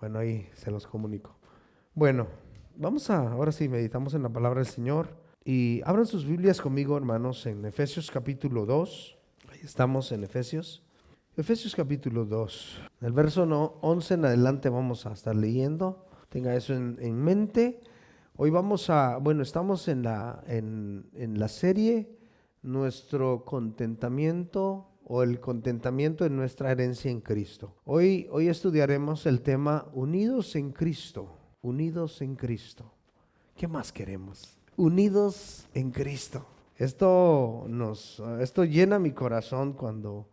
Bueno, ahí se los comunico. Bueno, ahora sí, meditamos en la palabra del Señor. Y abran sus Biblias conmigo, hermanos, en Efesios capítulo 2. Ahí estamos en Efesios. Efesios capítulo 2. Del verso 11 en adelante vamos a estar leyendo. Tenga eso en mente. Hoy estamos en la serie Nuestro contentamiento o el contentamiento en nuestra herencia en Cristo. Hoy estudiaremos el tema Unidos en Cristo. Unidos en Cristo. ¿Qué más queremos? Unidos en Cristo. Esto llena mi corazón cuando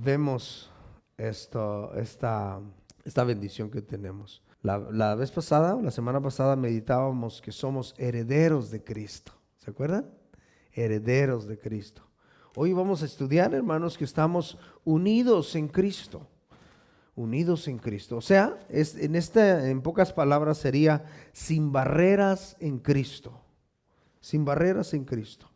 vemos esta bendición que tenemos. La vez pasada, la semana pasada, meditábamos que somos herederos de Cristo. ¿Se acuerdan? Herederos de Cristo. Hoy vamos a estudiar, hermanos, que estamos unidos en Cristo. Unidos en Cristo. O sea, en pocas palabras sería sin barreras en Cristo. Sin barreras en Cristo.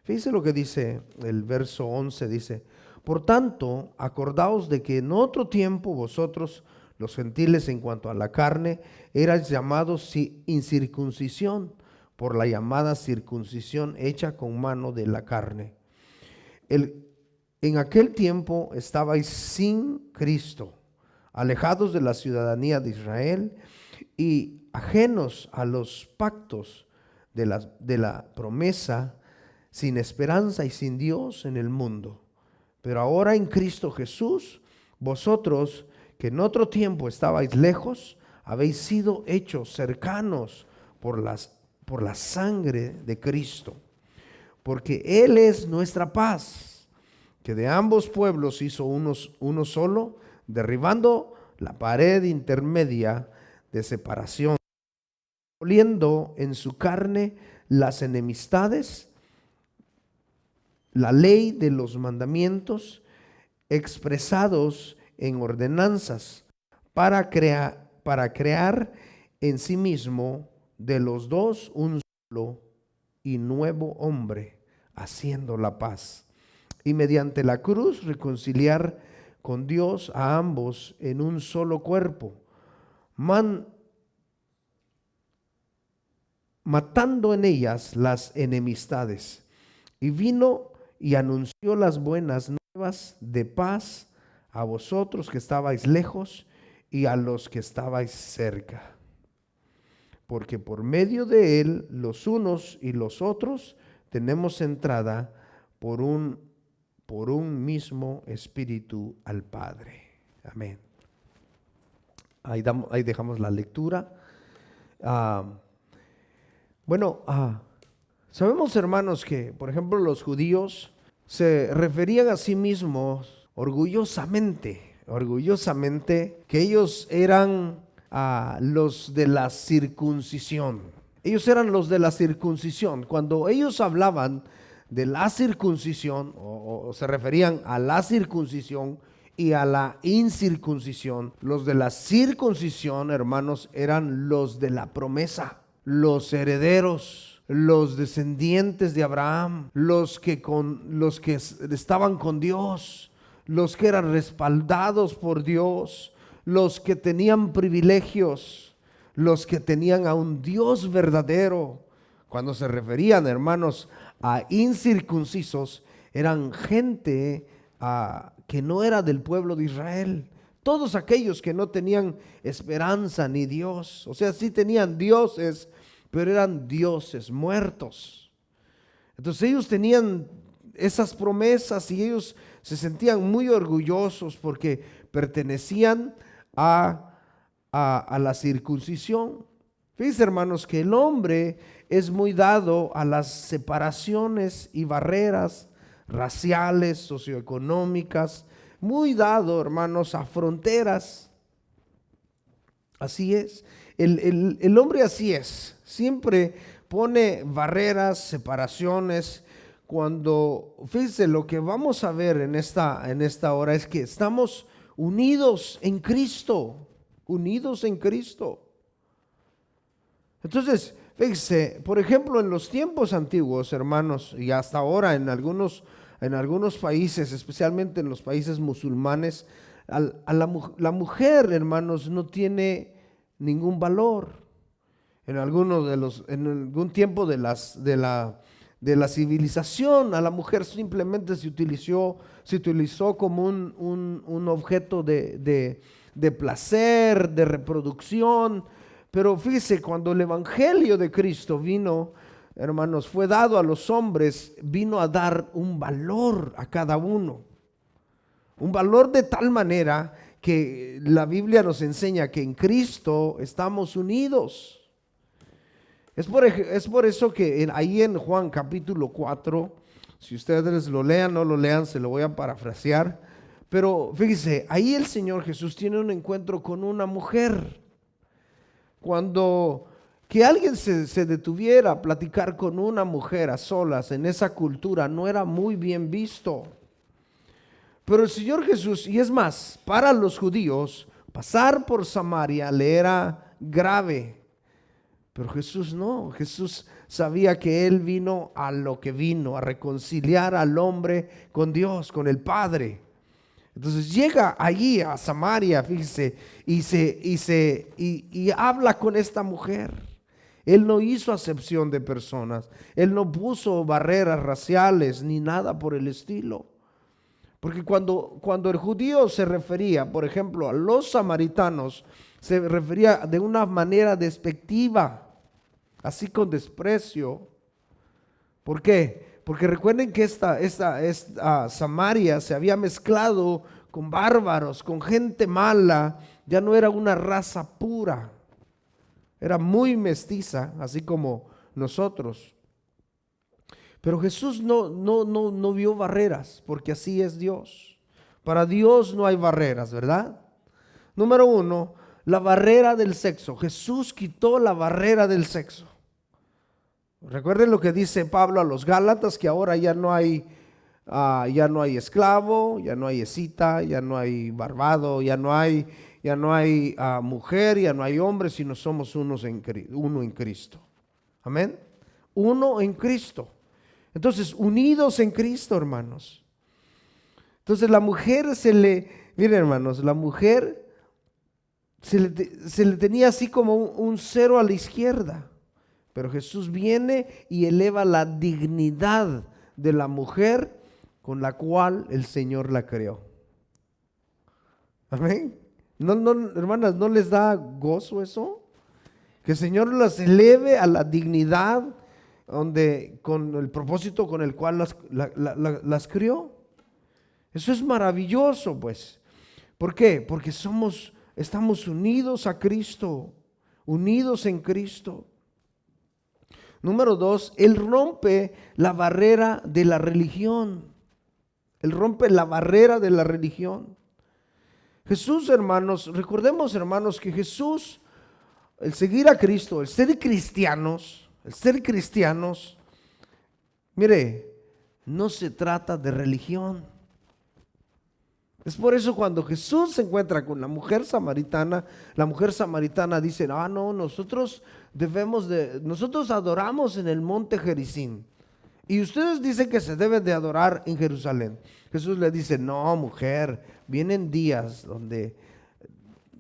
Fíjense lo que dice el verso 11, dice: por tanto, acordaos de que en otro tiempo vosotros, los gentiles en cuanto a la carne, erais llamados incircuncisión, por la llamada circuncisión hecha con mano de la carne. En aquel tiempo estabais sin Cristo, alejados de la ciudadanía de Israel y ajenos a los pactos de la promesa, sin esperanza y sin Dios en el mundo. Pero ahora en Cristo Jesús, vosotros que en otro tiempo estabais lejos, habéis sido hechos cercanos por la sangre de Cristo, porque Él es nuestra paz, que de ambos pueblos hizo uno solo, derribando la pared intermedia de separación, aboliendo en su carne las enemistades, la ley de los mandamientos expresados en ordenanzas, para crear en sí mismo de los dos un solo y nuevo hombre, haciendo la paz, y mediante la cruz reconciliar con Dios a ambos en un solo cuerpo, matando en ellas las enemistades. Y vino y anunció las buenas nuevas de paz a vosotros que estabais lejos y a los que estabais cerca. Porque por medio de él, los unos y los otros, tenemos entrada por un mismo espíritu al Padre. Amén. Ahí dejamos la lectura. Sabemos, hermanos, que, por ejemplo, los judíos se referían a sí mismos orgullosamente, que ellos eran los de la circuncisión. Ellos eran los de la circuncisión. Cuando ellos hablaban de la circuncisión, o se referían a la circuncisión y a la incircuncisión, los de la circuncisión, hermanos, eran los de la promesa, los herederos, los descendientes de Abraham, los que estaban con Dios, los que eran respaldados por Dios, los que tenían privilegios, los que tenían a un Dios verdadero. Cuando se referían, hermanos, a incircuncisos, eran gente que no era del pueblo de Israel. Todos aquellos que no tenían esperanza ni Dios, o sea, sí tenían dioses, pero eran dioses muertos. Entonces ellos tenían esas promesas y ellos se sentían muy orgullosos porque pertenecían a la circuncisión. Fíjense, hermanos, que el hombre es muy dado a las separaciones y barreras raciales, socioeconómicas, muy dado, hermanos, a fronteras. Así es. El hombre así es. Siempre pone barreras, separaciones. Fíjense, lo que vamos a ver en esta hora es que estamos unidos en Cristo. Unidos en Cristo. Entonces, fíjense, por ejemplo, en los tiempos antiguos, hermanos, y hasta ahora en algunos países, especialmente en los países musulmanes, La mujer, hermanos, no tiene ningún valor. En algún tiempo de la civilización, a la mujer simplemente se utilizó como un objeto de placer, de reproducción. Pero fíjese, cuando el evangelio de Cristo vino, hermanos, fue dado a los hombres, vino a dar un valor a cada uno. Un valor de tal manera que la Biblia nos enseña que en Cristo estamos unidos. Es por eso que ahí en Juan capítulo 4, si ustedes lo lean o no lo lean, se lo voy a parafrasear. Pero fíjese, ahí el Señor Jesús tiene un encuentro con una mujer. Cuando que alguien se detuviera a platicar con una mujer a solas en esa cultura no era muy bien visto. Pero el Señor Jesús, y es más, para los judíos, pasar por Samaria le era grave. Pero Jesús no, Jesús sabía que Él vino a lo que vino, a reconciliar al hombre con Dios, con el Padre. Entonces llega allí a Samaria, fíjese, y habla con esta mujer. Él no hizo acepción de personas, Él no puso barreras raciales ni nada por el estilo. Porque cuando el judío se refería, por ejemplo, a los samaritanos, se refería de una manera despectiva, así con desprecio. ¿Por qué? Porque recuerden que esta Samaria se había mezclado con bárbaros, con gente mala, ya no era una raza pura, era muy mestiza, así como nosotros. Pero Jesús no vio barreras, porque así es Dios. Para Dios no hay barreras, ¿verdad? Número uno, la barrera del sexo. Jesús quitó la barrera del sexo. Recuerden lo que dice Pablo a los Gálatas, que ahora ya no hay esclavo, ya no hay escita, ya no hay barbado, ya no hay mujer, ya no hay hombre, sino somos uno en Cristo. Amén. Uno en Cristo. Entonces, unidos en Cristo, hermanos. Entonces, la mujer miren, hermanos, la mujer se le tenía así como un cero a la izquierda. Pero Jesús viene y eleva la dignidad de la mujer con la cual el Señor la creó. Amén. No, hermanas, ¿no les da gozo eso? Que el Señor las eleve a la dignidad con el propósito con el cual las crió. Eso es maravilloso, pues. ¿Por qué? Porque estamos unidos a Cristo, unidos en Cristo. Número dos, Él rompe la barrera de la religión. Él rompe la barrera de la religión. Jesús, hermanos, recordemos, hermanos, que Jesús, el seguir a Cristo, el ser cristianos, mire, no se trata de religión. Es por eso cuando Jesús se encuentra con la mujer samaritana dice, no, nosotros adoramos en el monte Gerizim. Y ustedes dicen que se debe de adorar en Jerusalén. Jesús le dice, no, mujer, vienen días donde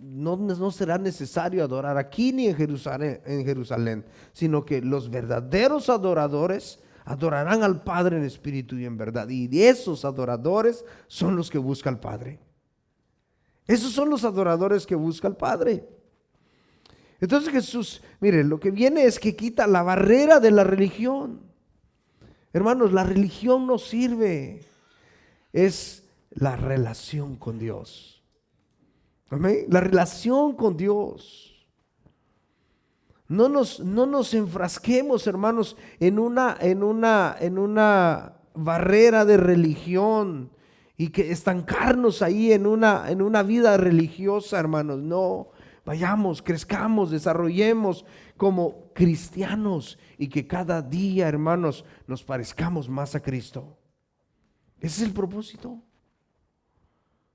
no será necesario adorar aquí ni en Jerusalén, sino que los verdaderos adoradores adorarán al Padre en espíritu y en verdad. Y esos adoradores son los que busca al Padre. Esos son los adoradores que busca al Padre. Entonces Jesús, mire, lo que viene es que quita la barrera de la religión. Hermanos, la religión no sirve. Es la relación con Dios. Amén. La relación con Dios. No nos enfrasquemos, hermanos, en una barrera de religión y que estancarnos ahí en una vida religiosa, hermanos. No, vayamos, crezcamos, desarrollemos como cristianos y que cada día, hermanos, nos parezcamos más a Cristo. Ese es el propósito.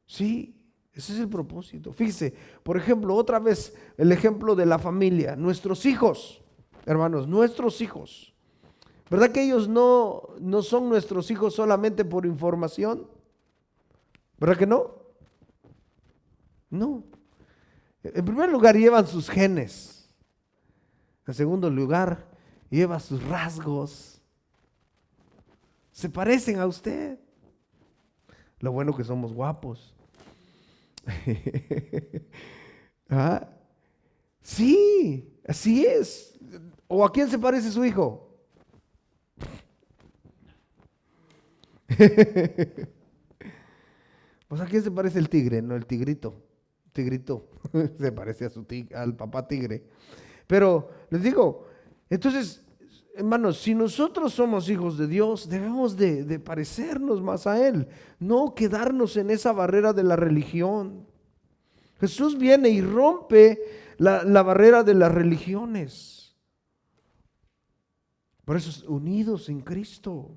Sí. Ese es el propósito. Fíjese, por ejemplo, otra vez el ejemplo de la familia. Nuestros hijos, hermanos, nuestros hijos. ¿Verdad que ellos no son nuestros hijos solamente por información? ¿Verdad que no? No. En primer lugar, llevan sus genes. En segundo lugar, lleva sus rasgos. Se parecen a usted. Lo bueno que somos guapos. ¿Ah? Sí, así es. ¿O a quién se parece su hijo? Pues a quién se parece el tigre, no el tigrito. Tigrito se parece a al papá tigre. Pero les digo, entonces, hermanos, si nosotros somos hijos de Dios, debemos de parecernos más a Él, no quedarnos en esa barrera de la religión. Jesús viene y rompe la barrera de las religiones. Por eso, unidos en Cristo.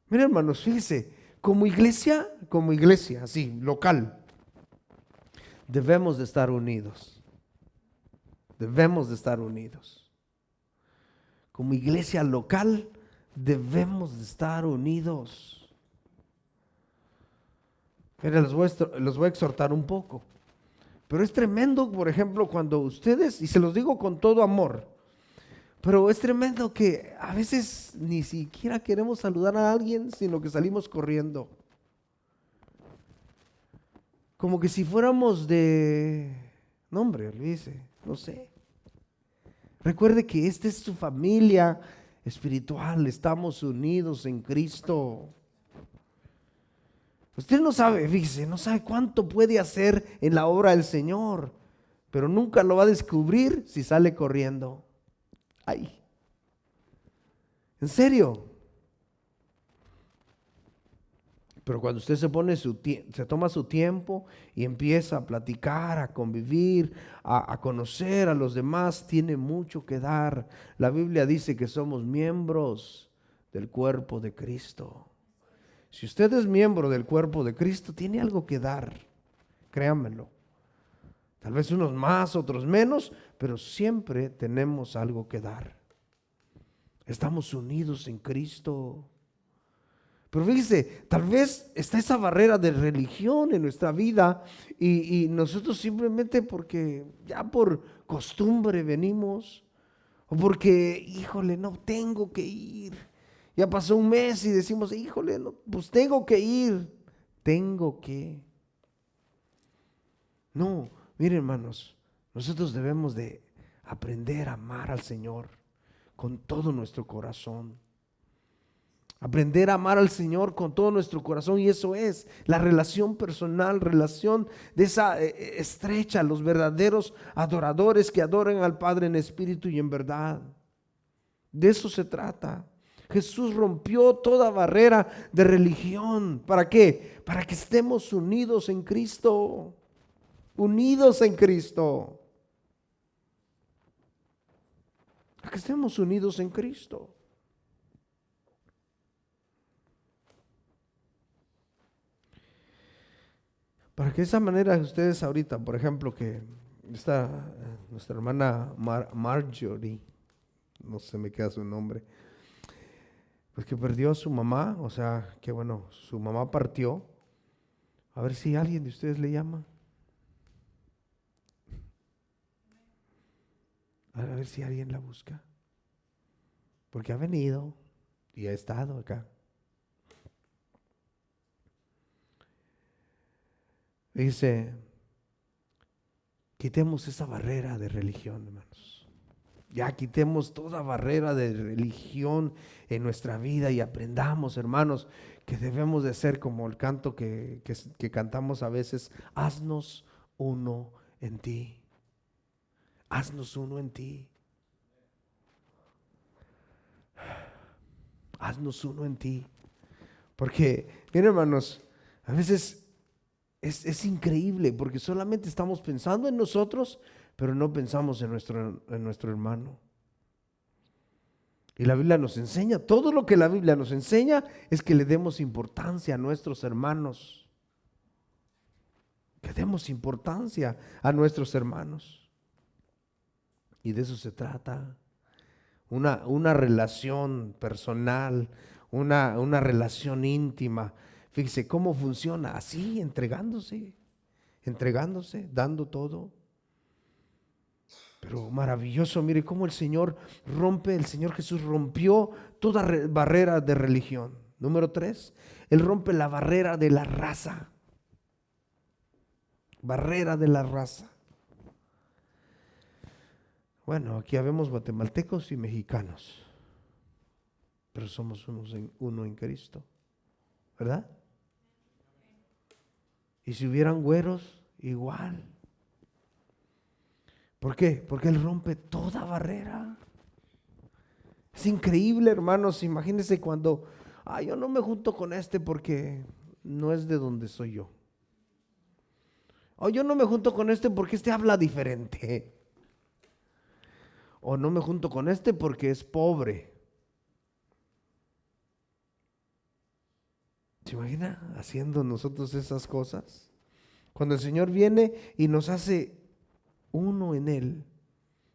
Miren, hermanos, fíjense, como iglesia, así, local, debemos de estar unidos. Debemos de estar unidos. Como iglesia local, debemos de estar unidos. Mira, los voy a exhortar un poco. Pero es tremendo, por ejemplo, cuando ustedes, y se los digo con todo amor, pero es tremendo que a veces ni siquiera queremos saludar a alguien, sino que salimos corriendo. Como que si fuéramos no hombre, olvídese, no sé. Recuerde que esta es su familia espiritual, estamos unidos en Cristo. Usted no sabe, fíjese, no sabe cuánto puede hacer en la obra del Señor, pero nunca lo va a descubrir si sale corriendo. Ay, en serio. Pero cuando usted se toma su tiempo y empieza a platicar, a convivir, a conocer a los demás, tiene mucho que dar. La Biblia dice que somos miembros del cuerpo de Cristo. Si usted es miembro del cuerpo de Cristo, tiene algo que dar, créanmelo. Tal vez unos más, otros menos, pero siempre tenemos algo que dar. Estamos unidos en Cristo. Pero fíjese, tal vez está esa barrera de religión en nuestra vida y nosotros simplemente porque ya por costumbre venimos o porque, híjole, no tengo que ir. Ya pasó un mes y decimos, híjole, no, pues tengo que ir, tengo que. No, miren, hermanos, nosotros debemos de aprender a amar al Señor con todo nuestro corazón. Aprender a amar al Señor con todo nuestro corazón, y eso es la relación personal, relación de esa estrecha, los verdaderos adoradores que adoran al Padre en espíritu y en verdad. De eso se trata. Jesús rompió toda barrera de religión. ¿Para qué? Para que estemos unidos en Cristo. Unidos en Cristo. Para que estemos unidos en Cristo. Para que de esa manera ustedes ahorita, por ejemplo, que está nuestra hermana Marjorie, no se me queda su nombre, pues que perdió a su mamá, o sea, que bueno, su mamá partió. A ver si alguien de ustedes le llama. A ver si alguien la busca. Porque ha venido y ha estado acá. Dice, quitemos esa barrera de religión, hermanos. Ya quitemos toda barrera de religión en nuestra vida y aprendamos, hermanos, que debemos de ser como el canto que cantamos a veces. Haznos uno en ti. Haznos uno en ti. Haznos uno en ti. Porque, miren, hermanos, a veces es increíble porque solamente estamos pensando en nosotros, pero no pensamos en nuestro hermano. Y la Biblia nos enseña, todo lo que la Biblia nos enseña es que le demos importancia a nuestros hermanos. Que demos importancia a nuestros hermanos. Y de eso se trata. Una relación personal, una relación íntima. Fíjese cómo funciona, así, entregándose entregándose, dando todo. Pero maravilloso, mire cómo el Señor Jesús rompió toda barrera de religión. Número 3, Él rompe la barrera de la raza. Barrera de la raza. Bueno, aquí habemos guatemaltecos y mexicanos, pero somos uno en Cristo, ¿verdad? Y si hubieran güeros, igual. ¿Por qué? Porque Él rompe toda barrera. Es increíble, hermanos. Imagínense cuando, yo no me junto con este porque no es de donde soy yo. O yo no me junto con este porque este habla diferente. O no me junto con este porque es pobre. ¿Se imagina haciendo nosotros esas cosas? Cuando el Señor viene y nos hace uno en Él,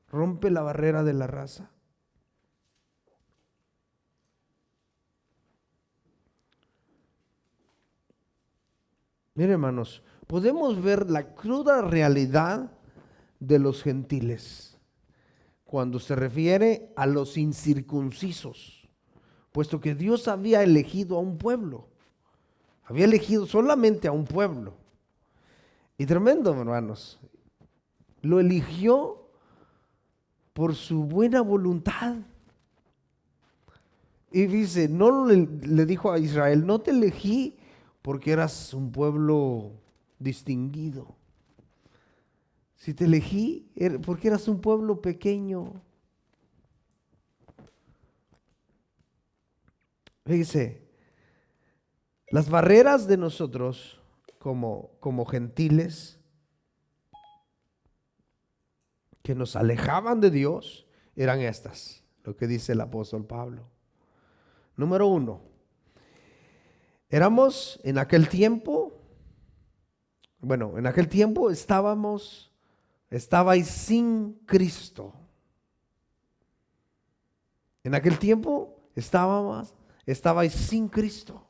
rompe la barrera de la raza. Miren, hermanos, podemos ver la cruda realidad de los gentiles cuando se refiere a los incircuncisos, puesto que Dios había elegido a un pueblo, había elegido solamente a un pueblo. Y tremendo, hermanos, lo eligió por su buena voluntad. Y dice, no le dijo a Israel, no te elegí porque eras un pueblo distinguido. Si te elegí, porque eras un pueblo pequeño. Fíjese, las barreras de nosotros como gentiles que nos alejaban de Dios eran estas, lo que dice el apóstol Pablo. Número 1, éramos en aquel tiempo, estabais sin Cristo. En aquel tiempo estabais sin Cristo.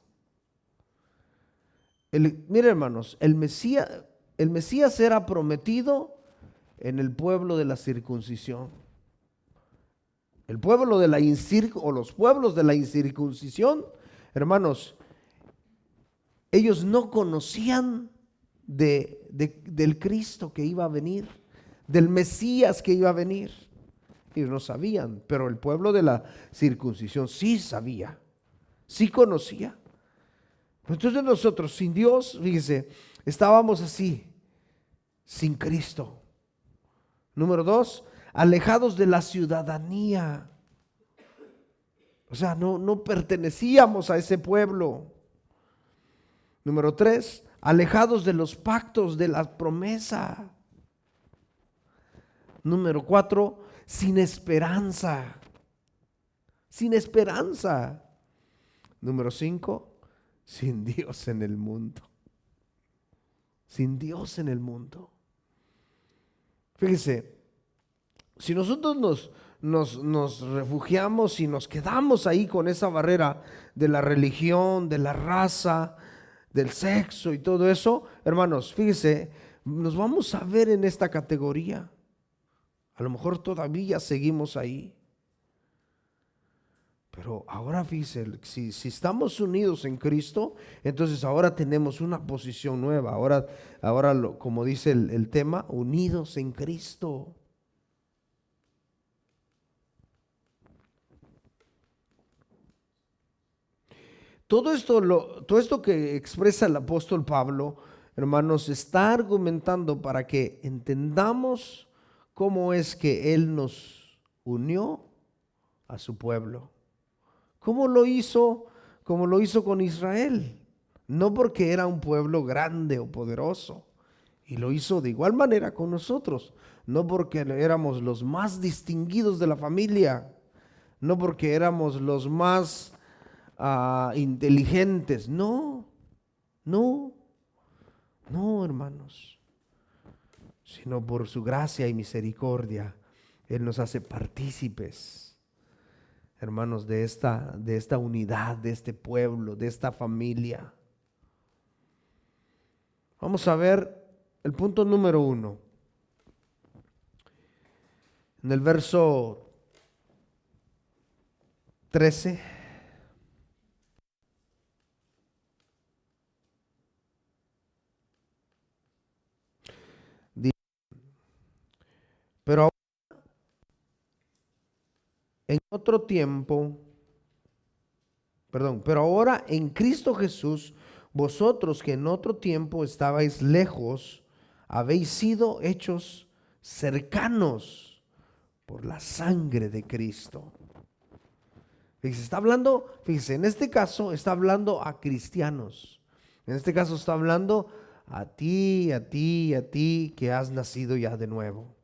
Miren, hermanos, el Mesías era prometido en el pueblo de la circuncisión. El pueblo de los pueblos de la incircuncisión, hermanos, ellos no conocían del Cristo que iba a venir, del Mesías que iba a venir. Ellos no sabían, pero el pueblo de la circuncisión sí sabía, sí conocía. Entonces nosotros sin Dios, fíjese, estábamos así, sin Cristo. Número 2, alejados de la ciudadanía. O sea, no pertenecíamos a ese pueblo. Número 3, alejados de los pactos de la promesa. Número 4, sin esperanza. Sin esperanza. Número 5, sin Dios en el mundo. Sin Dios en el mundo. Fíjese, si nosotros nos refugiamos y nos quedamos ahí con esa barrera de la religión, de la raza, del sexo y todo eso, hermanos, fíjese, nos vamos a ver en esta categoría. A lo mejor todavía seguimos ahí. Pero ahora fíjese, si estamos unidos en Cristo, entonces ahora tenemos una posición nueva. Ahora como dice el tema, unidos en Cristo. Todo esto que expresa el apóstol Pablo, hermanos, está argumentando para que entendamos cómo es que Él nos unió a su pueblo. ¿Cómo lo hizo? Como lo hizo con Israel. No porque era un pueblo grande o poderoso. Y lo hizo de igual manera con nosotros. No porque éramos los más distinguidos de la familia. No porque éramos los más inteligentes. No, hermanos. Sino por su gracia y misericordia. Él nos hace partícipes, hermanos, de esta unidad, de este pueblo, de esta familia. Vamos a ver el punto número 1. En el verso 13. Dice, pero en otro tiempo, pero ahora en Cristo Jesús, vosotros que en otro tiempo estabais lejos, habéis sido hechos cercanos por la sangre de Cristo. Fíjese, está hablando, fíjese, en este caso está hablando a cristianos. En este caso está hablando a ti, a ti, a ti que has nacido ya de nuevo.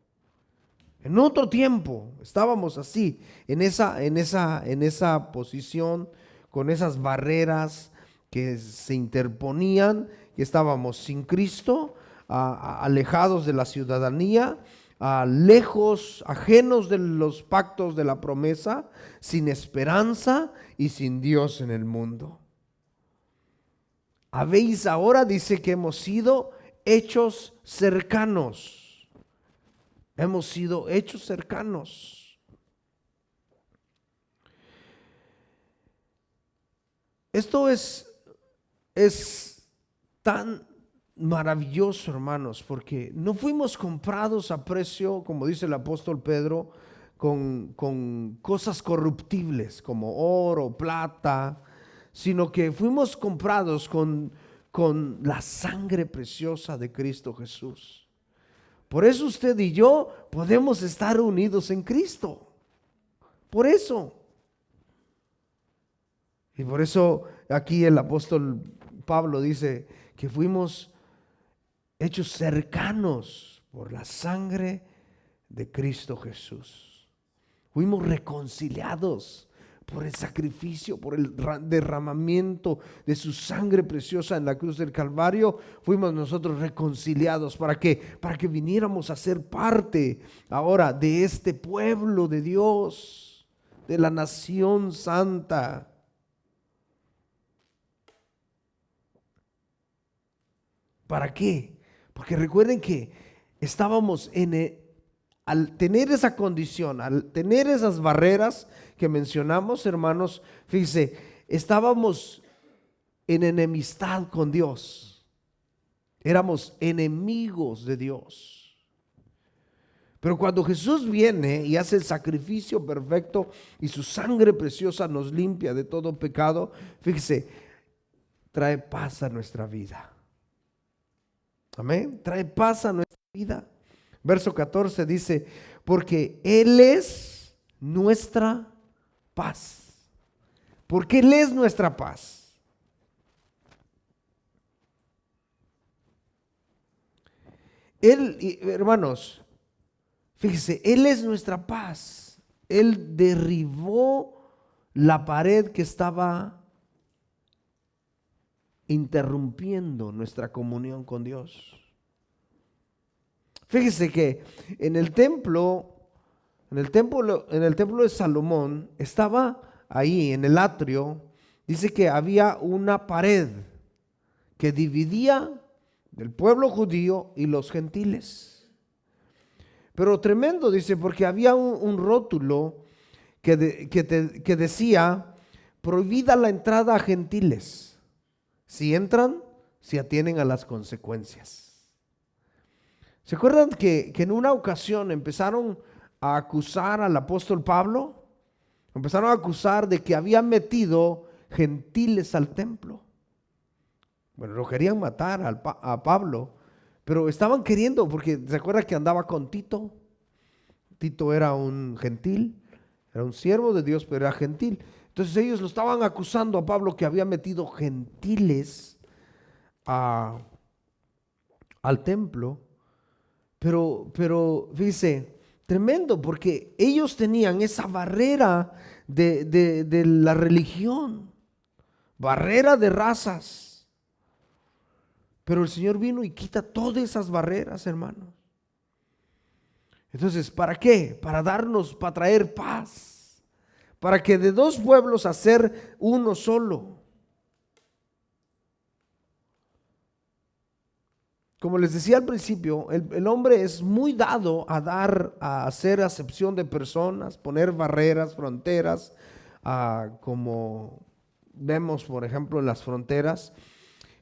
En otro tiempo estábamos así, en esa posición, con esas barreras que se interponían, que estábamos sin Cristo, alejados de la ciudadanía, lejos, ajenos de los pactos de la promesa, sin esperanza y sin Dios en el mundo. Habéis ahora, dice que hemos sido hechos cercanos. Hemos sido hechos cercanos. Esto es tan maravilloso, hermanos, porque no fuimos comprados a precio, como dice el apóstol Pedro, con cosas corruptibles como oro, plata, sino que fuimos comprados con la sangre preciosa de Cristo Jesús. Por eso usted y yo podemos estar unidos en Cristo. Por eso. Y por eso aquí el apóstol Pablo dice que fuimos hechos cercanos por la sangre de Cristo Jesús. Fuimos reconciliados por el sacrificio, por el derramamiento de su sangre preciosa en la cruz del Calvario. Fuimos nosotros reconciliados. ¿Para qué? Para que viniéramos a ser parte ahora de este pueblo de Dios, de la nación santa. ¿Para qué? Porque recuerden que estábamos al tener esa condición, al tener esas barreras que mencionamos, hermanos, fíjense, estábamos en enemistad con Dios. Éramos enemigos de Dios. Pero cuando Jesús viene y hace el sacrificio perfecto y su sangre preciosa nos limpia de todo pecado, fíjese, trae paz a nuestra vida. Amén. Trae paz a nuestra vida. Verso 14 dice, porque Él es nuestra paz. Porque Él es nuestra paz. Él, hermanos, fíjese, Él es nuestra paz. Él derribó la pared que estaba interrumpiendo nuestra comunión con Dios. Fíjese que en el templo de Salomón estaba ahí en el atrio, dice que había una pared que dividía el pueblo judío y los gentiles. Pero tremendo, dice, porque había un rótulo que decía, prohibida la entrada a gentiles. Si entran, se atienen a las consecuencias. ¿Se acuerdan que en una ocasión empezaron a acusar al apóstol Pablo? Empezaron a acusar de que había metido gentiles al templo. Bueno, lo querían matar a Pablo, pero estaban queriendo, porque se acuerdan que andaba con Tito. Tito era un gentil, era un siervo de Dios, pero era gentil. Entonces ellos lo estaban acusando a Pablo que había metido gentiles al templo. Pero fíjese, tremendo, porque ellos tenían esa barrera de la religión, barrera de razas. Pero el Señor vino y quita todas esas barreras, hermanos. Entonces, ¿para qué? Para traer paz, para que de dos pueblos hacer uno solo. como les decía al principio, el hombre es muy dado a hacer acepción de personas, poner barreras, fronteras, como vemos, por ejemplo, en las fronteras.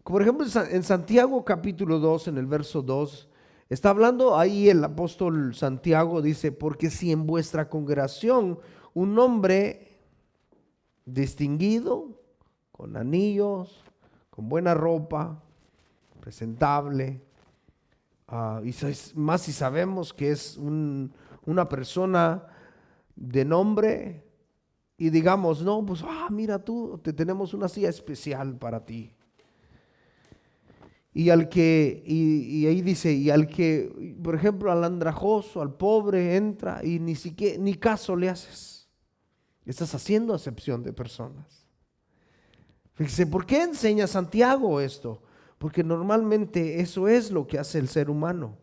Por ejemplo, en Santiago capítulo 2, en el verso 2, está hablando ahí el apóstol Santiago, dice, porque si en vuestra congregación un hombre distinguido, con anillos, con buena ropa, presentable, más si sabemos que es una persona de nombre y digamos, no, pues, mira tú, te tenemos una silla especial para ti. Y ahí dice, y al que, por ejemplo, al andrajoso, al pobre, entra y ni caso le haces. Estás haciendo acepción de personas. Fíjese, ¿por qué enseña Santiago esto? Porque normalmente eso es lo que hace el ser humano.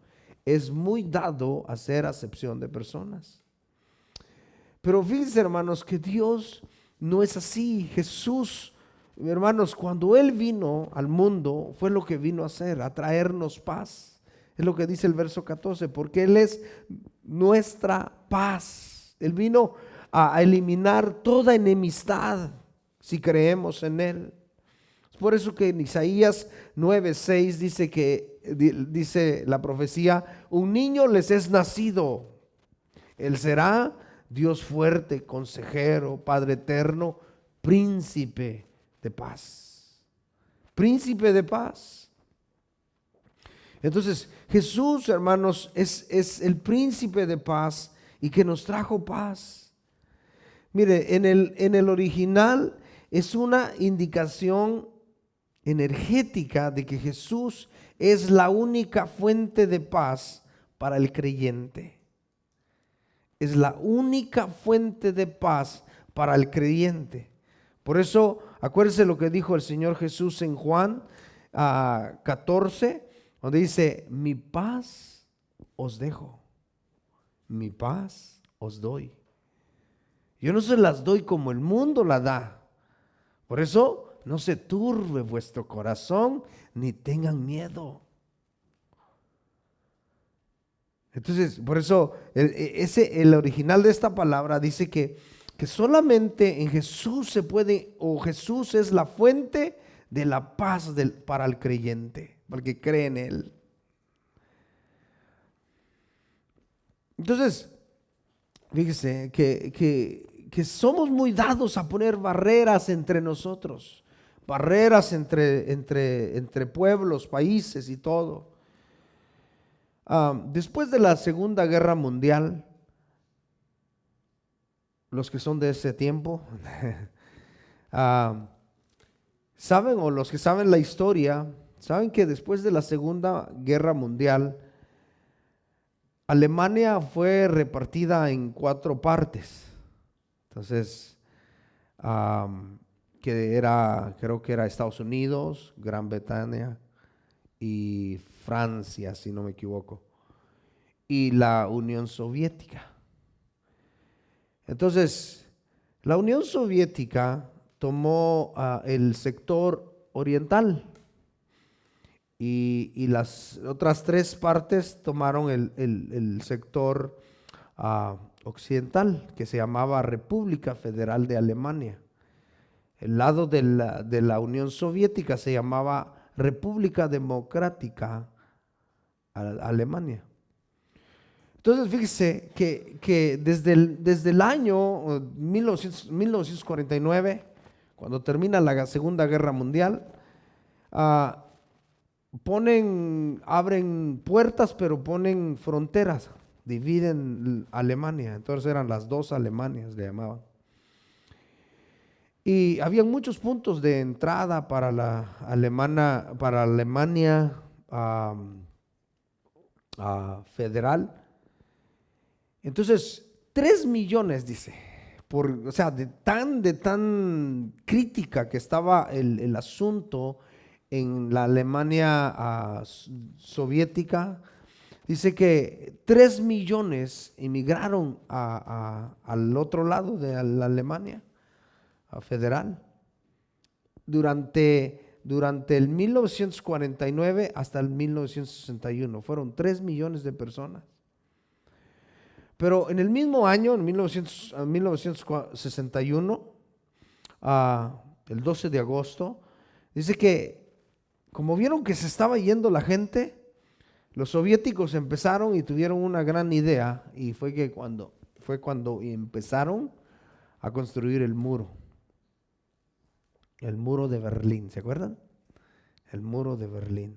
Es muy dado a hacer acepción de personas. Pero fíjense, hermanos, que Dios no es así. Jesús, hermanos, cuando Él vino al mundo, fue lo que vino a hacer, a traernos paz. Es lo que dice el verso 14, porque Él es nuestra paz. Él vino a eliminar toda enemistad si creemos en Él. Es por eso que en Isaías 9:6 dice la profecía, un niño les es nacido, Él será Dios fuerte, consejero, Padre eterno, príncipe de paz. Príncipe de paz. Entonces, Jesús, hermanos, es el príncipe de paz y que nos trajo paz. Mire, en el original es una indicación energética de que Jesús es la única fuente de paz para el creyente. Es la única fuente de paz para el creyente. Por eso, acuérdense lo que dijo el Señor Jesús en Juan 14, donde dice, mi paz os dejo, mi paz os doy. Yo no se las doy como el mundo la da. Por eso, no se turbe vuestro corazón, ni tengan miedo. Entonces, por eso, el original de esta palabra dice que solamente en Jesús se puede, o Jesús es la fuente de la paz para el creyente, para el que cree en Él. Entonces, fíjese que somos muy dados a poner barreras entre nosotros, barreras entre pueblos, países y todo. Después de la Segunda Guerra Mundial, los que son de ese tiempo, saben, o los que saben la historia, saben que después de la Segunda Guerra Mundial, Alemania fue repartida en 4 partes. Entonces, creo que era Estados Unidos, Gran Bretaña y Francia, si no me equivoco, y la Unión Soviética. Entonces, la Unión Soviética tomó el sector oriental y las otras 3 partes tomaron el sector occidental, que se llamaba República Federal de Alemania. El lado de la Unión Soviética se llamaba República Democrática Alemania. Entonces, fíjese que desde el año 1949, cuando termina la Segunda Guerra Mundial, abren puertas, pero ponen fronteras, dividen Alemania. Entonces eran las 2 Alemanias, le llamaban. Y había muchos puntos de entrada para Alemania federal. Entonces, 3 millones, dice, o sea, de tan crítica que estaba el asunto en la Alemania soviética, dice que 3 millones emigraron al otro lado de la Alemania federal durante durante el 1949 hasta el 1961. Fueron 3 millones de personas. Pero en el mismo año, en 1961, el 12 de agosto, dice que como vieron que se estaba yendo la gente, los soviéticos empezaron y tuvieron una gran idea, y fue cuando empezaron a construir el muro de Berlín. ¿Se acuerdan? El muro de Berlín.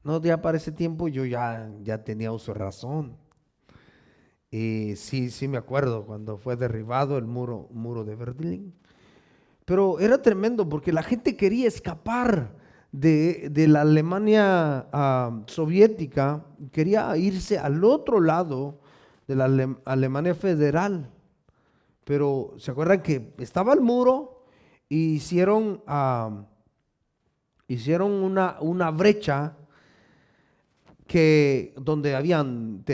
No, ya para ese tiempo yo ya tenía uso de razón. Y sí me acuerdo cuando fue derribado el muro de Berlín. Pero era tremendo porque la gente quería escapar de la Alemania soviética, quería irse al otro lado de la Alemania federal. Pero ¿se acuerdan que estaba el muro y hicieron una brecha donde habían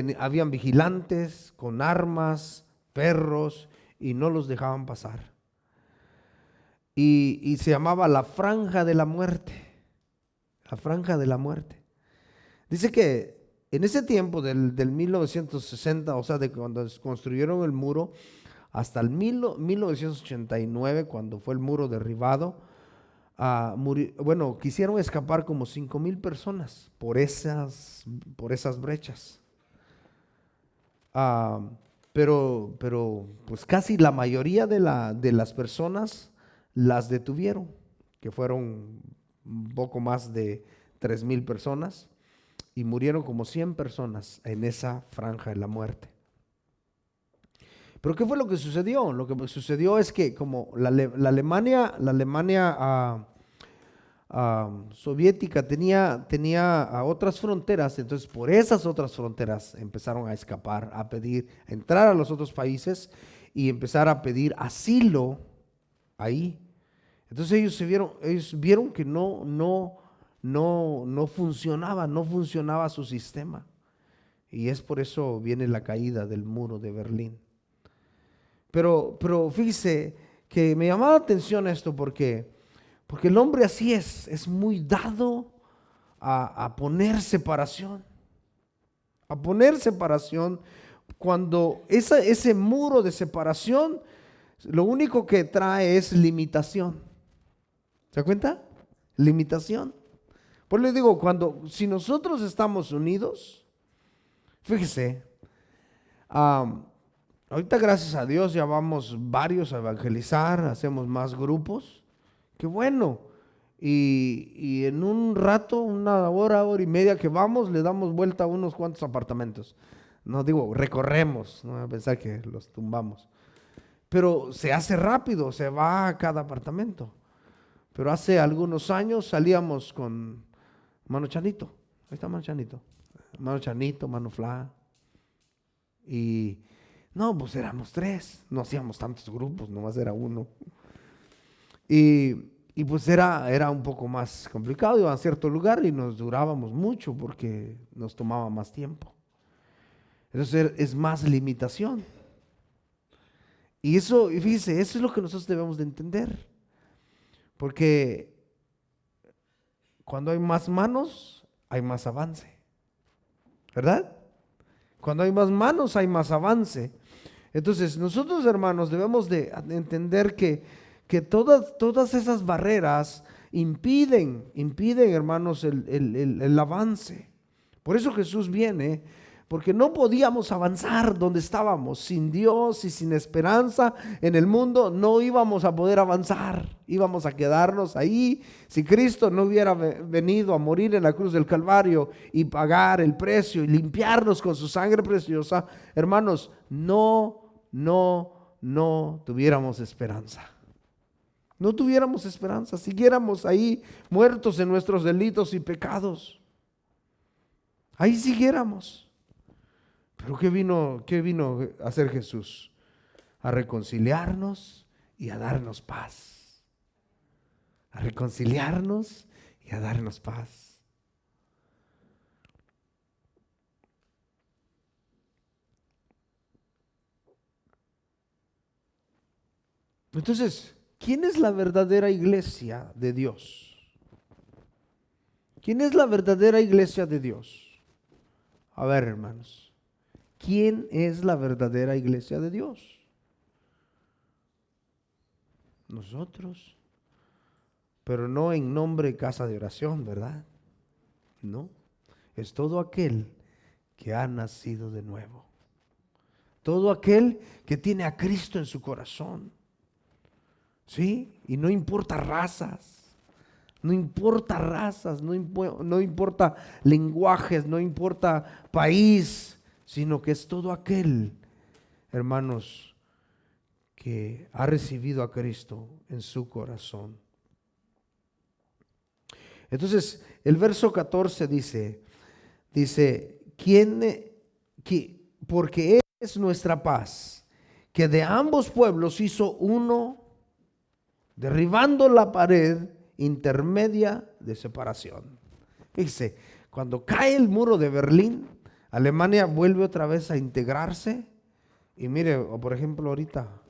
vigilantes con armas, perros, y no los dejaban pasar? Y se llamaba la Franja de la Muerte. La Franja de la Muerte. Dice que en ese tiempo del 1960, o sea, de cuando construyeron el muro, hasta el 1989, cuando fue el muro derribado, quisieron escapar como 5,000 personas por esas brechas. Pero pues casi la mayoría de las personas las detuvieron, que fueron un poco más de 3,000 personas, y murieron como 100 personas en esa franja de la muerte. Pero ¿qué fue lo que sucedió? Lo que sucedió es que como la Alemania soviética tenía otras fronteras, entonces por esas otras fronteras empezaron a escapar, a entrar a los otros países y empezar a pedir asilo ahí. Entonces ellos vieron que no funcionaba su sistema. Y es por eso viene la caída del muro de Berlín. Pero fíjese que me llamaba la atención esto porque el hombre así es muy dado a poner separación. A poner separación cuando ese muro de separación lo único que trae es limitación. ¿Se da cuenta? Limitación. Por eso le digo, si nosotros estamos unidos, fíjese, ahorita gracias a Dios ya vamos varios a evangelizar, hacemos más grupos, qué bueno. Y en un rato, una hora y media que vamos, le damos vuelta a unos cuantos apartamentos. No digo, recorremos, no voy a pensar que los tumbamos. Pero se hace rápido, se va a cada apartamento. Pero hace algunos años salíamos con Mano Chanito. Ahí está Mano Chanito. Mano Chanito, Mano Fla. Y no, pues éramos 3. No hacíamos tantos grupos, nomás era uno. Y pues era un poco más complicado. Iba a cierto lugar y nos durábamos mucho porque nos tomaba más tiempo. Entonces es más limitación. Y fíjese, eso es lo que nosotros debemos de entender. Porque cuando hay más manos, hay más avance. ¿Verdad? Cuando hay más manos, hay más avance. Entonces, nosotros, hermanos, debemos de entender que todas esas barreras impiden, hermanos, el avance. Por eso Jesús viene, porque no podíamos avanzar donde estábamos. Sin Dios y sin esperanza en el mundo, no íbamos a poder avanzar. Íbamos a quedarnos ahí. Si Cristo no hubiera venido a morir en la cruz del Calvario y pagar el precio y limpiarnos con su sangre preciosa, hermanos, no tuviéramos esperanza. No tuviéramos esperanza, siguiéramos ahí muertos en nuestros delitos y pecados. Ahí siguiéramos. Pero ¿qué vino a hacer Jesús? A reconciliarnos y a darnos paz. A reconciliarnos y a darnos paz. Entonces, ¿quién es la verdadera iglesia de Dios? ¿Quién es la verdadera iglesia de Dios? A ver, hermanos, ¿quién es la verdadera iglesia de Dios? Nosotros, pero no en nombre de casa de oración, ¿verdad? No, es todo aquel que ha nacido de nuevo. Todo aquel que tiene a Cristo en su corazón. ¿Sí? Y no importa razas, no importa razas, no importa lenguajes, no importa país, sino que es todo aquel, hermanos, que ha recibido a Cristo en su corazón. Entonces, el verso 14 dice, porque Él es nuestra paz, que de ambos pueblos hizo uno, derribando la pared intermedia de separación. Fíjese, cuando cae el muro de Berlín, Alemania vuelve otra vez a integrarse. Y mire, o por ejemplo ahorita,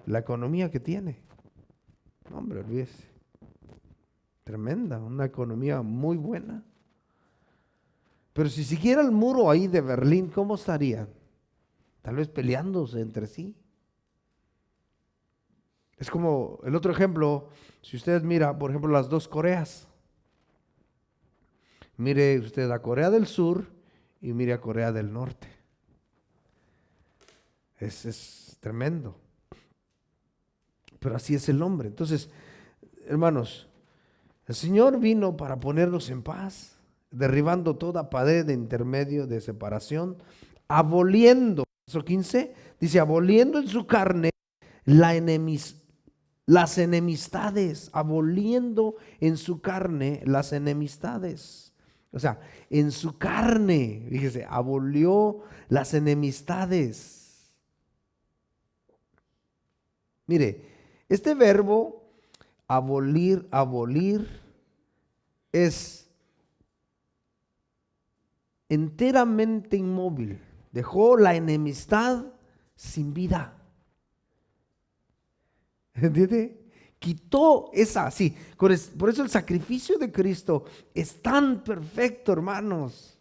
la economía que tiene. Hombre, olvídese. Tremenda, una economía muy buena. Pero si siguiera el muro ahí de Berlín, ¿cómo estarían? Tal vez peleándose entre sí. Es como el otro ejemplo, si usted mira, por ejemplo, las dos Coreas. Mire usted a Corea del Sur y mire a Corea del Norte. Es tremendo. Pero así es el hombre. Entonces, hermanos, el Señor vino para ponernos en paz, derribando toda pared de intermedio de separación, aboliendo, verso 15, dice, aboliendo en su carne las enemistades, aboliendo en su carne las enemistades. O sea, en su carne, fíjese, abolió las enemistades. Mire, este verbo abolir es enteramente inmóvil. Dejó la enemistad sin vida. ¿Entiende? Quitó esa, sí. Por eso el sacrificio de Cristo es tan perfecto, hermanos.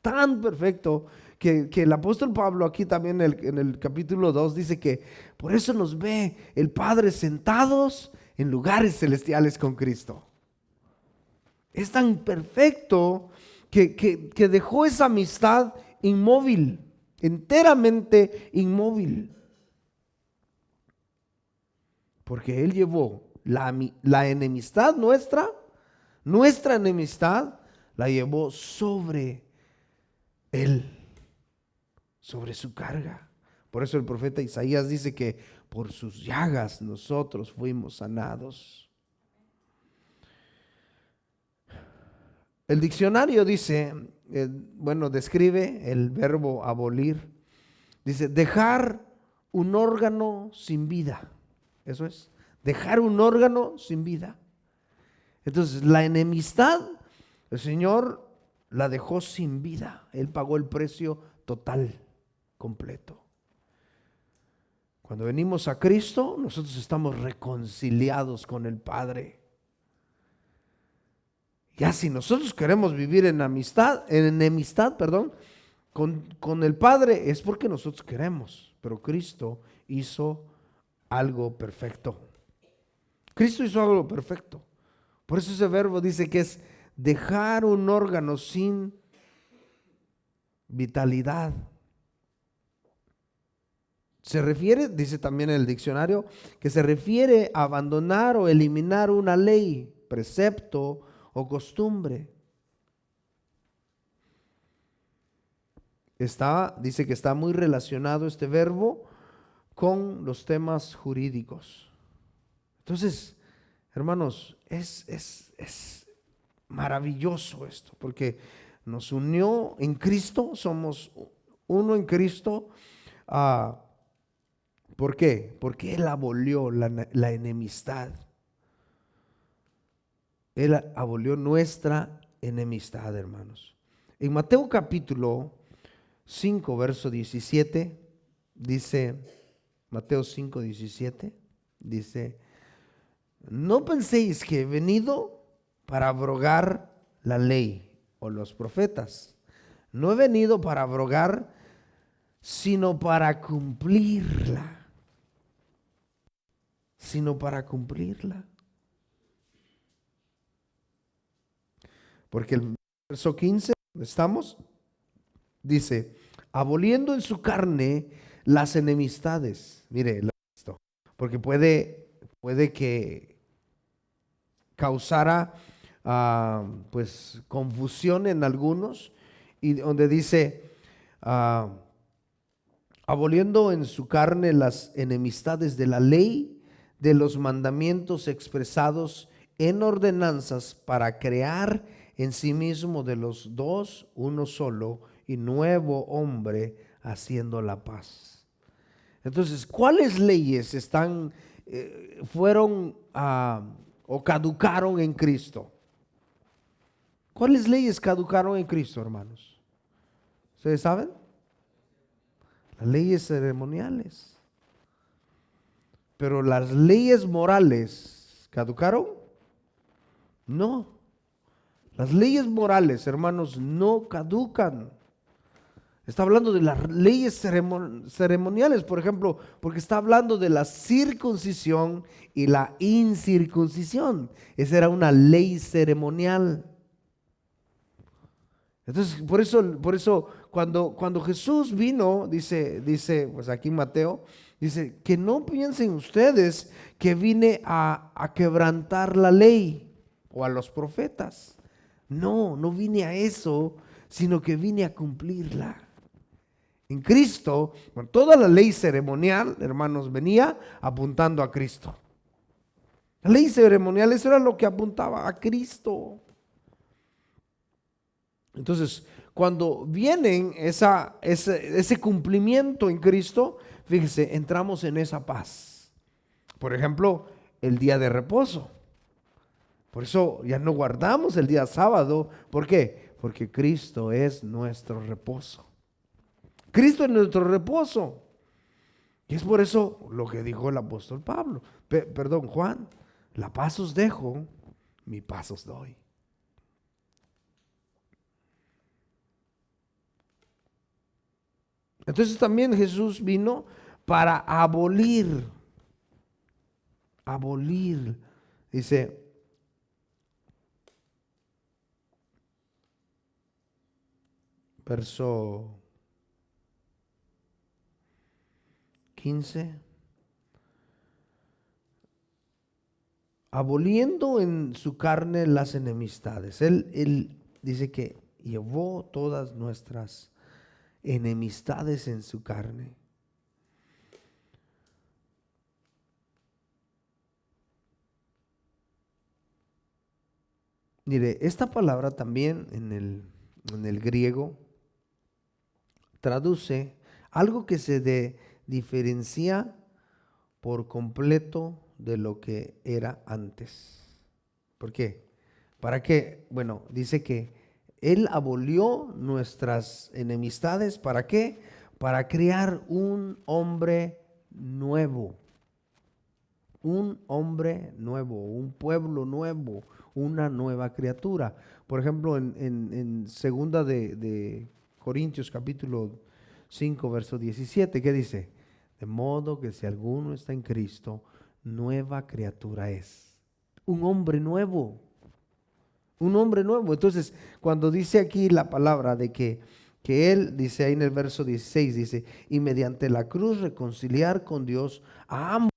Tan perfecto que el apóstol Pablo aquí también en el capítulo 2 dice que por eso nos ve el Padre sentados en lugares celestiales con Cristo. Es tan perfecto que dejó esa amistad inmóvil, enteramente inmóvil. Porque Él llevó la enemistad nuestra enemistad, la llevó sobre Él, sobre su carga. Por eso el profeta Isaías dice que por sus llagas nosotros fuimos sanados. El diccionario dice, describe el verbo abolir. Dice, dejar un órgano sin vida. Eso es, dejar un órgano sin vida. Entonces, la enemistad, el Señor la dejó sin vida. Él pagó el precio total, completo. Cuando venimos a Cristo, nosotros estamos reconciliados con el Padre. Ya si nosotros queremos vivir en enemistad, con el Padre, es porque nosotros queremos. Pero Cristo hizo algo perfecto. Cristo hizo algo perfecto. Por eso ese verbo dice que es dejar un órgano sin vitalidad. Se refiere, dice también en el diccionario, que se refiere a abandonar o eliminar una ley, precepto o costumbre. Dice que está muy relacionado este verbo con los temas jurídicos. Entonces, hermanos, es maravilloso esto, porque nos unió en Cristo, somos uno en Cristo. ¿Por qué? Porque Él abolió la enemistad. Él abolió nuestra enemistad, hermanos. En Mateo capítulo 5, verso 17, dice, Mateo 5, 17, dice, no penséis que he venido para abrogar la ley o los profetas. No he venido para abrogar, sino para cumplirla. Sino para cumplirla. Porque el verso 15, ¿dónde estamos? Dice, aboliendo en su carne las enemistades. Mire esto, porque puede que causara pues confusión en algunos, y donde dice, aboliendo en su carne las enemistades de la ley, de los mandamientos expresados en ordenanzas, para crear en sí mismo de los dos uno solo y nuevo hombre, haciendo la paz. Entonces, ¿cuáles leyes fueron o caducaron en Cristo? ¿Cuáles leyes caducaron en Cristo, hermanos? ¿Ustedes saben? Las leyes ceremoniales. Pero las leyes morales, ¿caducaron? No. Las leyes morales, hermanos, no caducan. Está hablando de las leyes ceremoniales, por ejemplo, porque está hablando de la circuncisión y la incircuncisión. Esa era una ley ceremonial. Entonces, por eso cuando Jesús vino, dice pues aquí Mateo, dice que no piensen ustedes que vine a quebrantar la ley o a los profetas. No vine a eso, sino que vine a cumplirla. En Cristo, toda la ley ceremonial, hermanos, venía apuntando a Cristo. La ley ceremonial, eso era lo que apuntaba a Cristo. Entonces, cuando vienen ese cumplimiento en Cristo, fíjese, entramos en esa paz. Por ejemplo, el día de reposo. Por eso ya no guardamos el día sábado. ¿Por qué? Porque Cristo es nuestro reposo. Cristo es nuestro reposo. Y es por eso lo que dijo el apóstol Pablo. Juan, la paz os dejo, mi paz os doy. Entonces también Jesús vino para abolir, dice, verso 15, aboliendo en su carne las enemistades. Él dice que llevó todas nuestras enemistades en su carne. Mire, esta palabra también en el griego traduce algo que se diferencia por completo de lo que era antes. ¿Por qué? ¿Para qué? Bueno, dice que Él abolió nuestras enemistades. ¿Para qué? Para crear un hombre nuevo. Un hombre nuevo, un pueblo nuevo, una nueva criatura. Por ejemplo, en segunda de Corintios capítulo 5, verso 17, ¿qué dice? De modo que si alguno está en Cristo, nueva criatura es. Un hombre nuevo. Un hombre nuevo. Entonces, cuando dice aquí la palabra de que Él, dice ahí en el verso 16, dice, y mediante la cruz reconciliar con Dios a ambos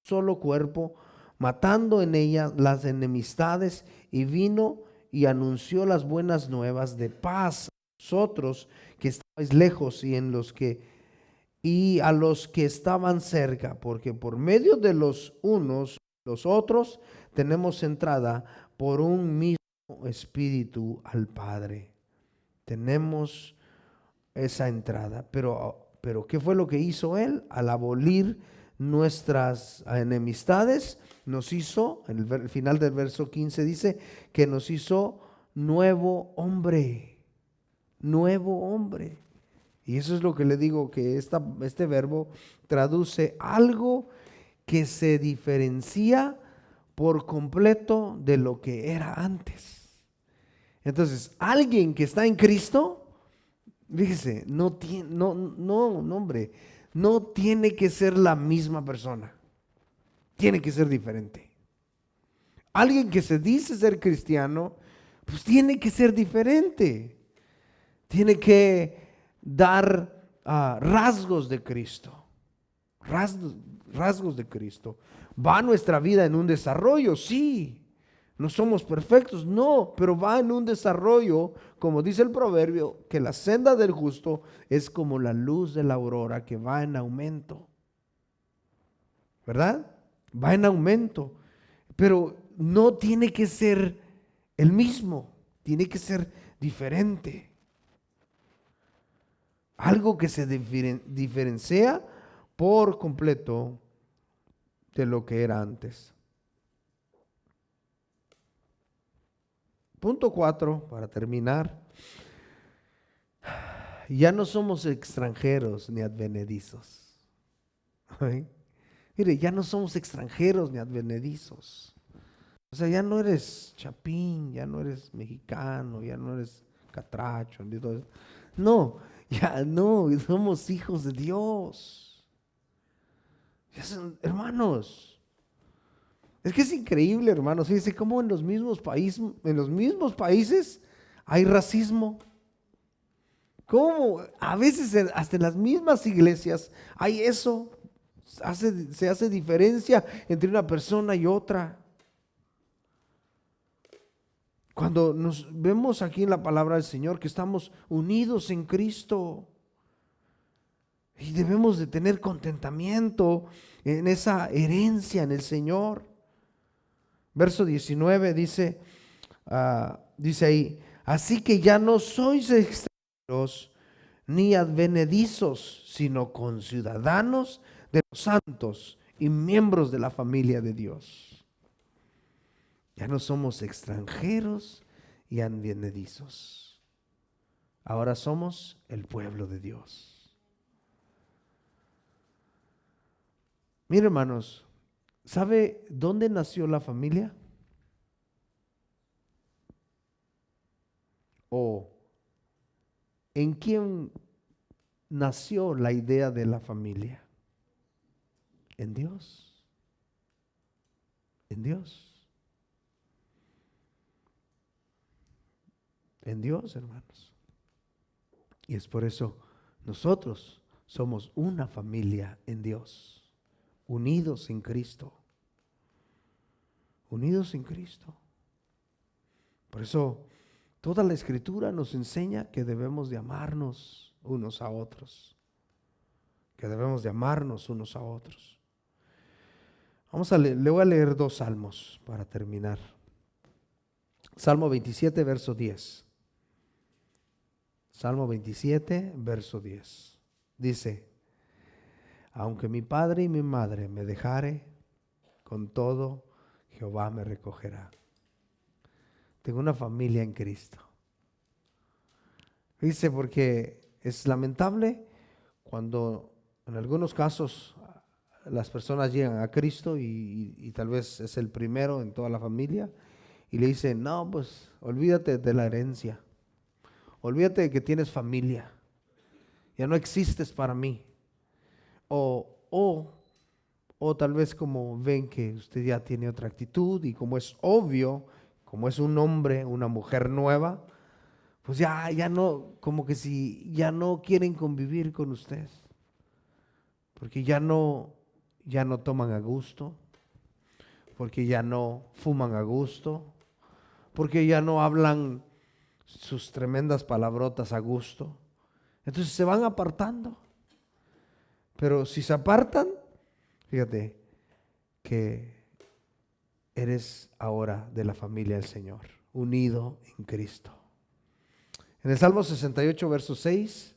solo cuerpo, matando en ella las enemistades, y vino y anunció las buenas nuevas de paz a vosotros que estabais lejos y a los que estaban cerca, porque por medio de los unos los otros tenemos entrada por un mismo espíritu al Padre. Tenemos esa entrada, pero ¿qué fue lo que hizo Él? Al abolir nuestras enemistades, nos hizo, en el final del verso 15 dice, que nos hizo nuevo hombre, nuevo hombre. Y eso es lo que le digo, que este verbo traduce algo que se diferencia por completo de lo que era antes. Entonces, alguien que está en Cristo, fíjese, no tiene, no, hombre, no tiene que ser la misma persona. Tiene que ser diferente. Alguien que se dice ser cristiano, pues tiene que ser diferente. Tiene que dar rasgos de Cristo. Rasgos de Cristo. ¿Va nuestra vida en un desarrollo? Sí. No somos perfectos, no, pero va en un desarrollo, como dice el proverbio, que la senda del justo es como la luz de la aurora que va en aumento. ¿Verdad? Va en aumento, pero no tiene que ser el mismo, tiene que ser diferente. Algo que se diferencia por completo de lo que era antes. Punto 4, para terminar. Ya no somos extranjeros ni advenedizos. ¿Sí? Mire, ya no somos extranjeros ni advenedizos. O sea, ya no eres chapín, ya no eres mexicano, ya no eres catracho, ni todo eso. No, ya no, somos hijos de Dios. Ya son, hermanos, es que es increíble, hermanos. Fíjense cómo en los mismos países hay racismo. Cómo a veces hasta en las mismas iglesias hay eso. Se hace diferencia entre una persona y otra. Cuando nos vemos aquí en la palabra del Señor que estamos unidos en Cristo y debemos de tener contentamiento en esa herencia en el Señor. Verso 19 dice, dice ahí, así que ya no sois extranjeros ni advenedizos, sino conciudadanos de los santos y miembros de la familia de Dios. Ya no somos extranjeros y advenedizos. Ahora somos el pueblo de Dios. Mire, hermanos, ¿sabe dónde nació la familia? ¿O en quién nació la idea de la familia? En Dios. En Dios. En Dios, hermanos. Y es por eso nosotros somos una familia en Dios, unidos en Cristo. Unidos en Cristo. Por eso toda la Escritura nos enseña que debemos de amarnos unos a otros. Que debemos de amarnos unos a otros. Le voy a leer 2 salmos para terminar. Salmo 27, verso 10. Salmo 27, verso 10. Dice, aunque mi padre y mi madre me dejare, con todo Jehová me recogerá. Tengo una familia en Cristo. Dice, porque es lamentable cuando en algunos casos las personas llegan a Cristo y tal vez es el primero en toda la familia y le dicen, no, pues olvídate de la herencia. Olvídate de que tienes familia. Ya no existes para mí. O tal vez como ven que usted ya tiene otra actitud y como es obvio, como es un hombre, una mujer nueva, pues ya no, como que si ya no quieren convivir con usted. Porque ya no toman a gusto. Porque ya no fuman a gusto. Porque ya no hablan sus tremendas palabrotas a gusto. Entonces se van apartando. Pero si se apartan, fíjate que eres ahora de la familia del Señor, unido en Cristo. En el Salmo 68, verso 6,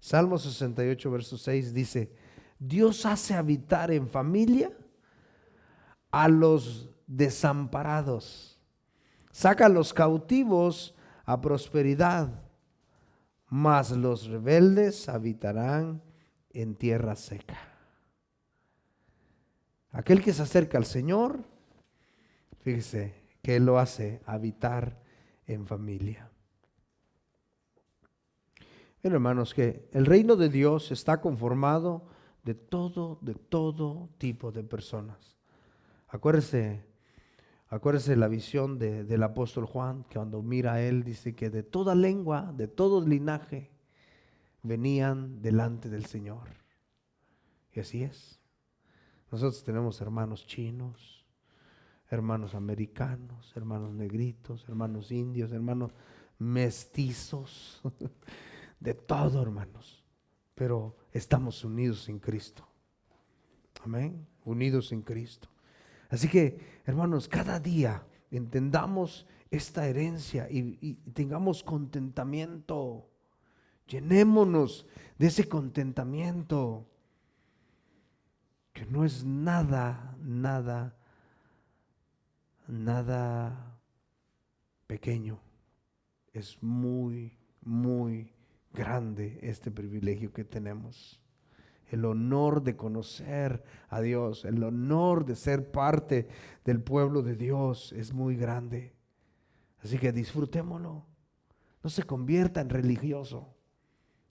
Salmo 68, verso 6 dice, Dios hace habitar en familia a los desamparados, saca a los cautivos a prosperidad, mas los rebeldes habitarán en tierra seca. Aquel que se acerca al Señor, fíjese que Él lo hace habitar en familia. Bueno, hermanos, que el reino de Dios está conformado de todo tipo de personas. Acuérdese la visión del apóstol Juan, que cuando mira a él dice que de toda lengua, de todo linaje, venían delante del Señor. Y así es. Nosotros tenemos hermanos chinos, hermanos americanos, hermanos negritos, hermanos indios, hermanos mestizos, de todo, hermanos. Pero estamos unidos en Cristo. Amén. Unidos en Cristo. Así que, hermanos, cada día entendamos esta herencia y tengamos contentamiento. Llenémonos de ese contentamiento, que no es nada pequeño. Es muy grande este privilegio que tenemos. El honor de conocer a Dios, el honor de ser parte del pueblo de Dios es muy grande. Así que disfrutémoslo. No se convierta en religioso.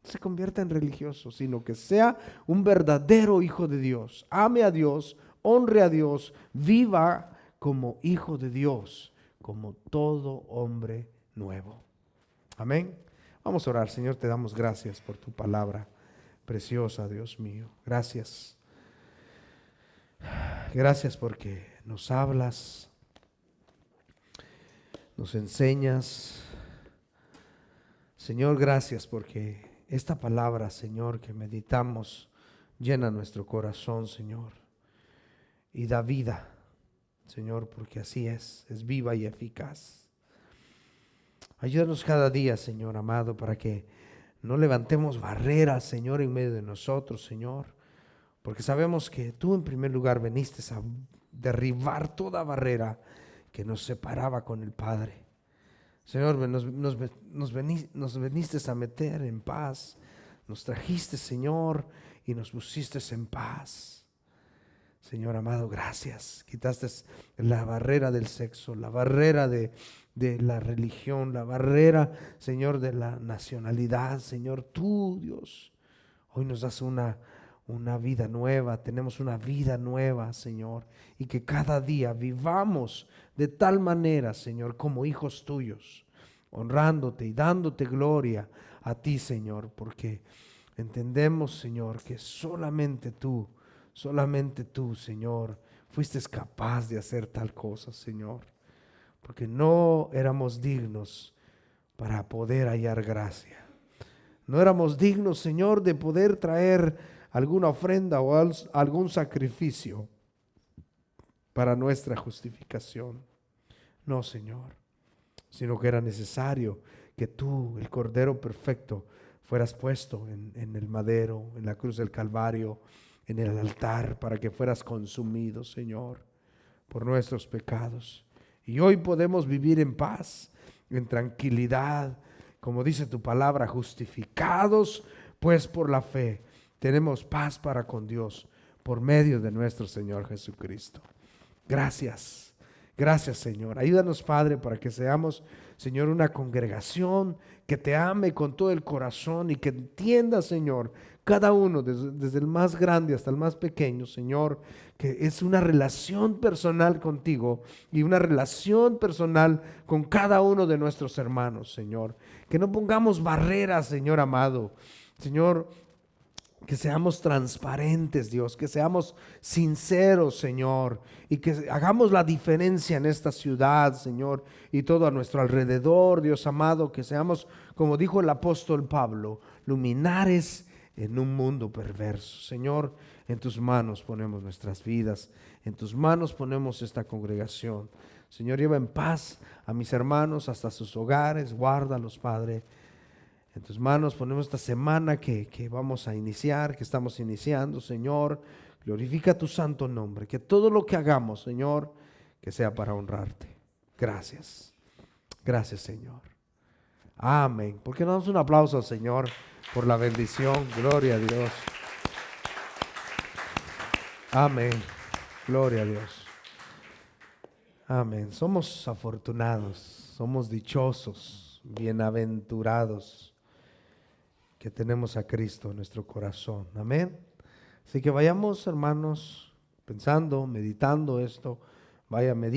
No se convierta en religioso, sino que sea un verdadero hijo de Dios. Ame a Dios, honre a Dios, viva como hijo de Dios, como todo hombre nuevo. Amén. Vamos a orar. Señor, te damos gracias por tu palabra preciosa, Dios mío. Gracias. Gracias porque nos hablas, nos enseñas. Señor, gracias porque esta palabra, Señor, que meditamos, llena nuestro corazón, Señor, y da vida, Señor, porque así es viva y eficaz. Ayúdanos cada día, Señor amado, para que no levantemos barreras, Señor, en medio de nosotros, Señor, porque sabemos que tú en primer lugar viniste a derribar toda barrera que nos separaba con el Padre. Señor, nos viniste a meter en paz, nos trajiste, Señor, y nos pusiste en paz. Señor amado, gracias. Quitaste la barrera del sexo, la barrera de la religión, la barrera, Señor, de la nacionalidad. Señor, tú, Dios, hoy nos das una vida nueva, tenemos una vida nueva, Señor, y que cada día vivamos de tal manera, Señor, como hijos tuyos, honrándote y dándote gloria a ti, Señor, porque entendemos, Señor, que solamente tú, Señor, fuiste capaz de hacer tal cosa, Señor, porque no éramos dignos para poder hallar gracia. No éramos dignos, Señor, de poder traer alguna ofrenda o algún sacrificio para nuestra justificación. No, Señor, sino que era necesario que tú, el Cordero perfecto, fueras puesto en el madero, en la cruz del Calvario, en el altar, para que fueras consumido, Señor, por nuestros pecados. Y hoy podemos vivir en paz, en tranquilidad, como dice tu palabra, justificados pues por la fe. Tenemos paz para con Dios por medio de nuestro Señor Jesucristo. Gracias, gracias, Señor. Ayúdanos, Padre, para que seamos, Señor, una congregación que te ame con todo el corazón y que entienda, Señor, cada uno, desde el más grande hasta el más pequeño, Señor, que es una relación personal contigo y una relación personal con cada uno de nuestros hermanos, Señor. Que no pongamos barreras, Señor amado. Señor, que seamos transparentes, Dios, que seamos sinceros, Señor, y que hagamos la diferencia en esta ciudad, Señor, y todo a nuestro alrededor, Dios amado, que seamos, como dijo el apóstol Pablo, luminares en un mundo perverso. Señor, en tus manos ponemos nuestras vidas, en tus manos ponemos esta congregación. Señor, lleva en paz a mis hermanos hasta sus hogares, guárdalos, Padre. En tus manos ponemos esta semana que vamos a iniciar, que estamos iniciando, Señor. Glorifica tu santo nombre. Que todo lo que hagamos, Señor, que sea para honrarte. Gracias. Gracias, Señor. Amén. ¿Por qué no damos un aplauso al Señor por la bendición? Gloria a Dios. Amén. Gloria a Dios. Amén. Somos afortunados. somos dichosos, bienaventurados, que tenemos a Cristo en nuestro corazón. Amén. Así que vayamos, hermanos, pensando, meditando esto. Vaya, medita.